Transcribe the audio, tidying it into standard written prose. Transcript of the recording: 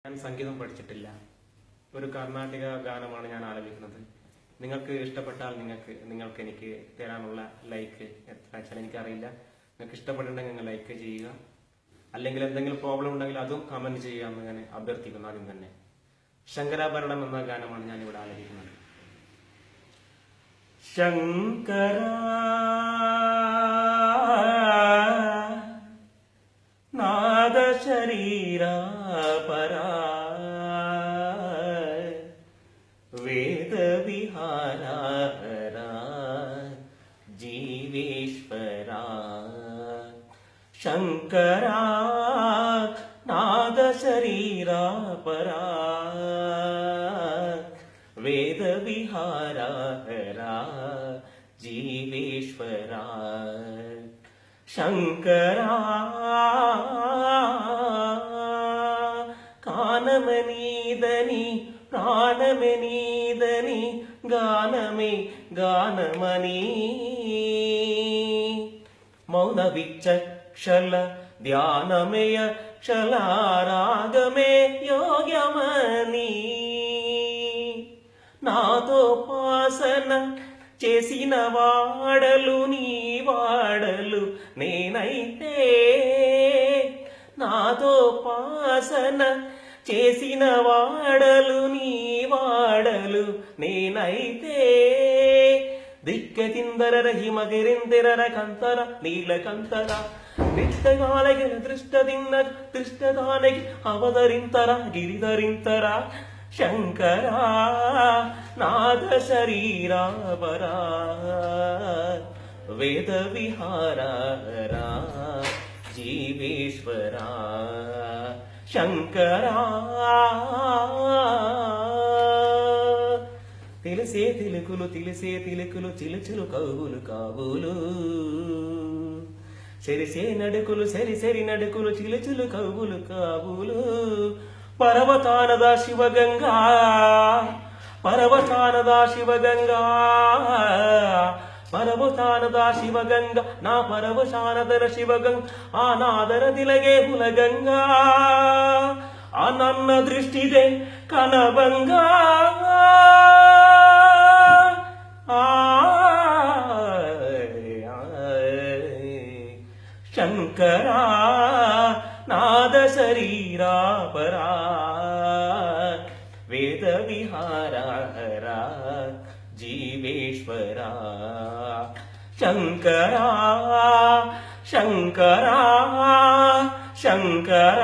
ഞാൻ സംഗീതം പഠിച്ചിട്ടില്ല. ഒരു കർണാടക ഗാനമാണ് ഞാൻ ആലപിക്കുന്നത്. നിങ്ങൾക്ക് ഇഷ്ടപ്പെട്ടാൽ നിങ്ങൾക്ക് എനിക്ക് തരാനുള്ള ലൈക്ക് എത്ര വെച്ചാൽ എനിക്കറിയില്ല. നിങ്ങൾക്ക് ഇഷ്ടപ്പെട്ടിട്ടുണ്ടെങ്കിൽ നിങ്ങൾ ലൈക്ക് ചെയ്യുക. അല്ലെങ്കിൽ എന്തെങ്കിലും പ്രോബ്ലം ഉണ്ടെങ്കിൽ അതും കമന്റ് ചെയ്യുക എന്ന് ഞാൻ അഭ്യർത്ഥിക്കുന്നു. ആദ്യം തന്നെ ശങ്കരാഭരണം എന്ന ഗാനമാണ് ഞാൻ ഇവിടെ ആലപിക്കുന്നത്. ശങ്കര നാദ ശരീര പരാ വേദ വിഹാര ജീവേശ്വര ശങ്കര നാദ ശരീര പരാ വേദ വിഹാര ജീവേശ്വര ശങ്കര കാനമനീദനി പ്രാണമനീദനി ഗാനമേ ഗാനമണി മൗന വിചക്ഷല ధ్యానమయ క్షలారాగమే యోగ్యమని నాతో పాసన చేసిన వాడలు నీ వాడలు నేనైతే నాతో పాసన చేసిన వాడలు నీ వాడలు నేనైతే దిక్కతిందర హిమగిరిందిర కంతర నీలకంతర నిష్టగాలగిన దృష్టదిన్న దృష్టదానకి అవతరింతర గిరిధరింతర శంకర నాద శరీరా పరా వేద విహార జీవేశ్వర శంకర తెలిసే తిలుకులు చిలుచులు కవులు కావులు సెరిసే నడుకులు సరి నడుకులు చిలుచులు కవులు కావులు పర్వతానద శివగంగా పర్వతానద శివగంగా పర్వతానద శివగంగా నా పర్వశానదర శివగంగా ఆ నాదర దిలగే ಹುಲಗಂಗಾ ಆ ನನ್ನ ದೃಷ್ಟಿದೆ ಕನಬಂಗಾ ಶಂಕರ ನಾದ ಶರೀರಾ ಪರಾ ವೇದ ವಿಹಾರ జీవేశ్వర శంకర శంకర శంకర